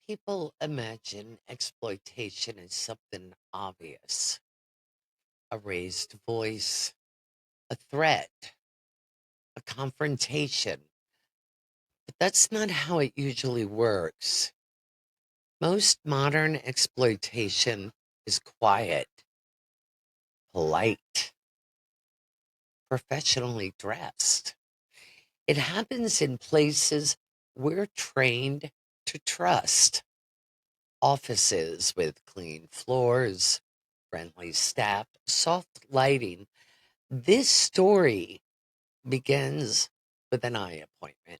People imagine exploitation as something obvious, a raised voice, a threat, a confrontation. But that's not how it usually works. Most modern exploitation is quiet, polite, professionally dressed. It happens in places we're trained to trust: offices with clean floors, friendly staff, soft lighting. This story begins with an eye appointment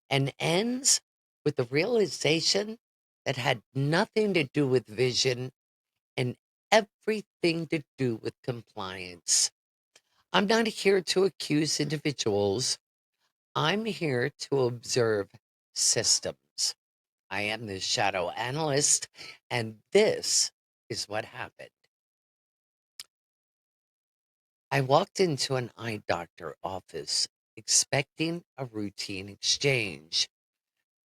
and ends with the realization that had nothing to do with vision and everything to do with compliance. I'm not here to accuse individuals. I'm here to observe systems. I am the shadow analyst, and this is what happened. I walked into an eye doctor office expecting a routine exchange,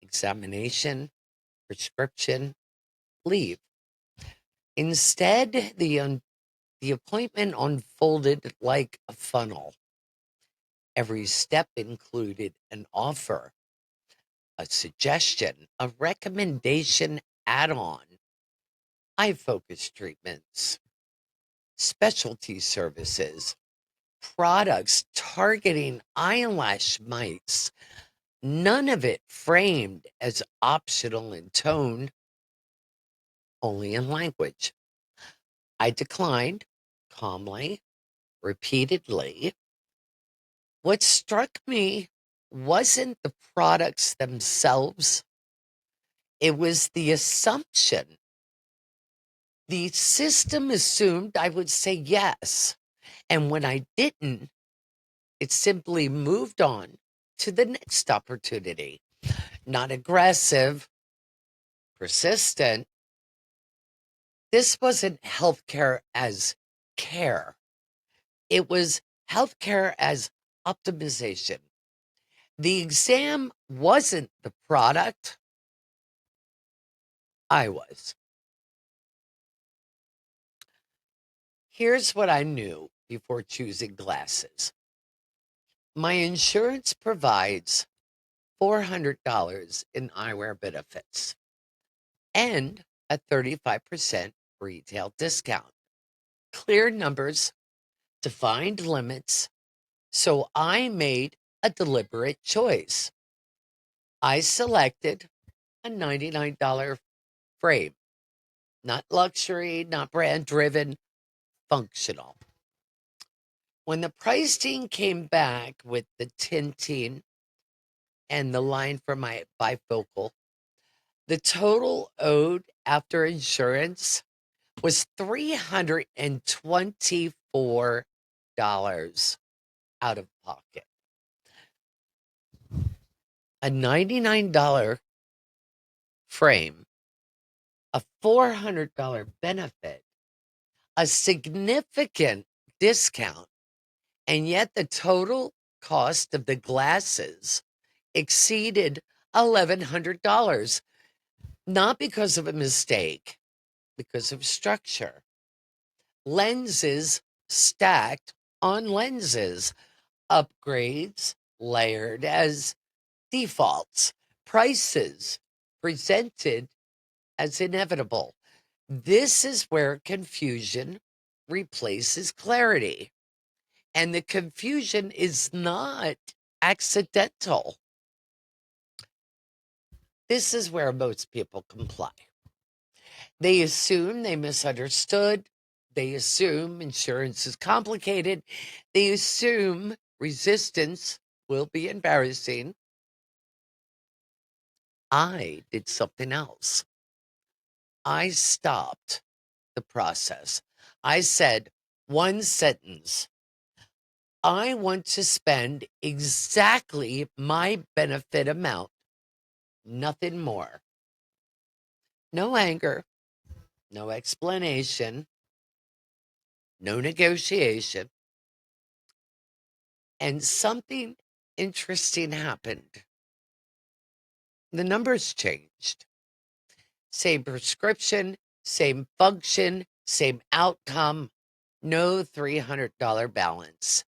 examination, prescription, leave. Instead, the appointment unfolded like a funnel. Every step included an offer, a suggestion, a recommendation add on, eye focus treatments, specialty services, products targeting eyelash mites. None of it framed as optional in tone, only in language. I declined calmly, repeatedly. What struck me wasn't the products themselves, it was the assumption. The system assumed I would say yes. And when I didn't, it simply moved on to the next opportunity. Not aggressive, persistent. This wasn't healthcare as care, it was healthcare as optimization. The exam wasn't the product, I was. Here's what I knew before choosing glasses: my insurance provides $400 in eyewear benefits and a 35% retail discount. Clear numbers, defined limits. So I made a deliberate choice. I selected a $99 frame, not luxury, not brand driven, functional. When the pricing came back with the tinting and the line for my bifocal, the total owed after insurance was $324 out of pocket. A $99 frame, a $400 benefit, a significant discount, and yet the total cost of the glasses exceeded $1,100, not because of a mistake, because of structure. Lenses stacked on lenses, upgrades layered as defaults, prices presented as inevitable. This is where confusion replaces clarity. And the confusion is not accidental. This is where most people comply. They assume they misunderstood. They assume insurance is complicated. They assume resistance will be embarrassing. I did something else. I stopped the process. I said one sentence: I want to spend exactly my benefit amount, nothing more. No anger, no explanation, no negotiation. And something interesting happened. The numbers changed. Same prescription, same function, same outcome, no $300 balance.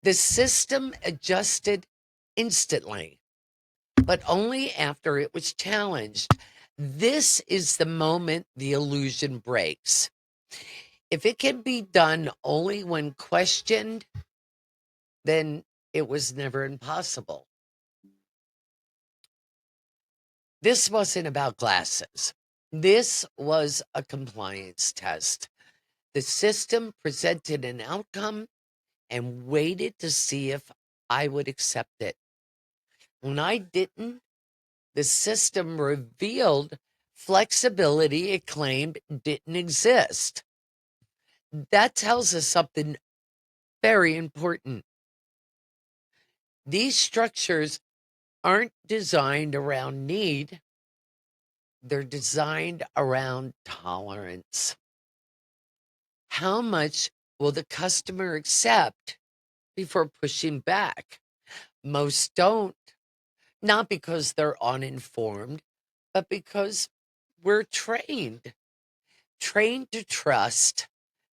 The system adjusted instantly, but only after it was challenged. This is the moment the illusion breaks. If it can be done only when questioned, then it was never impossible. This wasn't about glasses. This was a compliance test. The system presented an outcome and waited to see if I would accept it. When I didn't, the system revealed flexibility it claimed didn't exist. That tells us something very important. These structures aren't designed around need, they're designed around tolerance. How much will the customer accept before pushing back? Most don't, not because they're uninformed, but because we're trained to trust,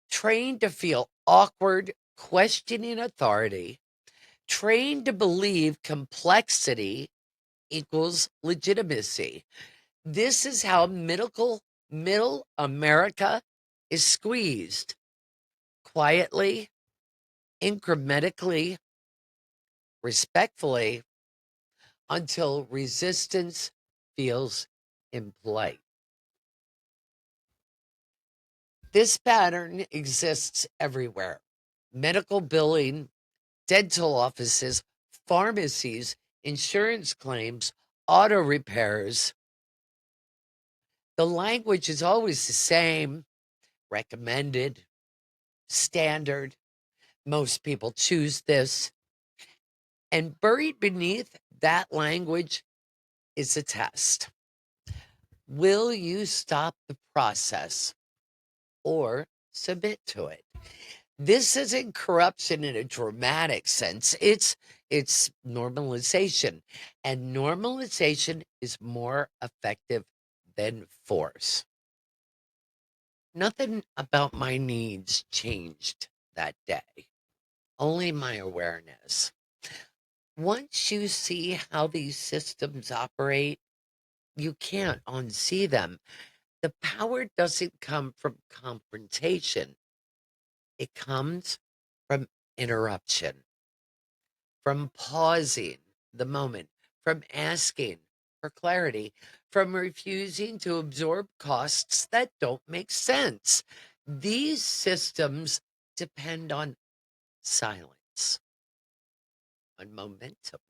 trained to feel awkward, questioning authority, trained to believe complexity equals legitimacy. This is how middle America is squeezed quietly, incrementally, respectfully, until resistance feels impolite. This pattern exists everywhere: medical billing, dental offices, pharmacies, insurance claims, auto repairs. The language is always the same: recommended, standard. Most people choose this. And buried beneath that language is a test. Will you stop the process or submit to it? This isn't corruption in a dramatic sense. It's normalization. And normalization is more effective than force. Nothing about my needs changed that day, only my awareness. Once you see how these systems operate, you can't unsee them. The power doesn't come from confrontation, it comes from interruption, from pausing the moment, from asking for clarity, from refusing to absorb costs that don't make sense. These systems depend on silence, on momentum,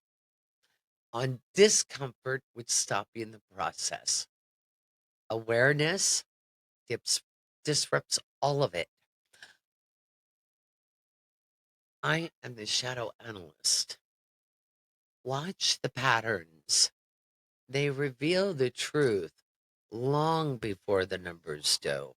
on discomfort with stopping the process. Awareness disrupts all of it. I am the shadow analyst. Watch the patterns. They reveal the truth long before the numbers do.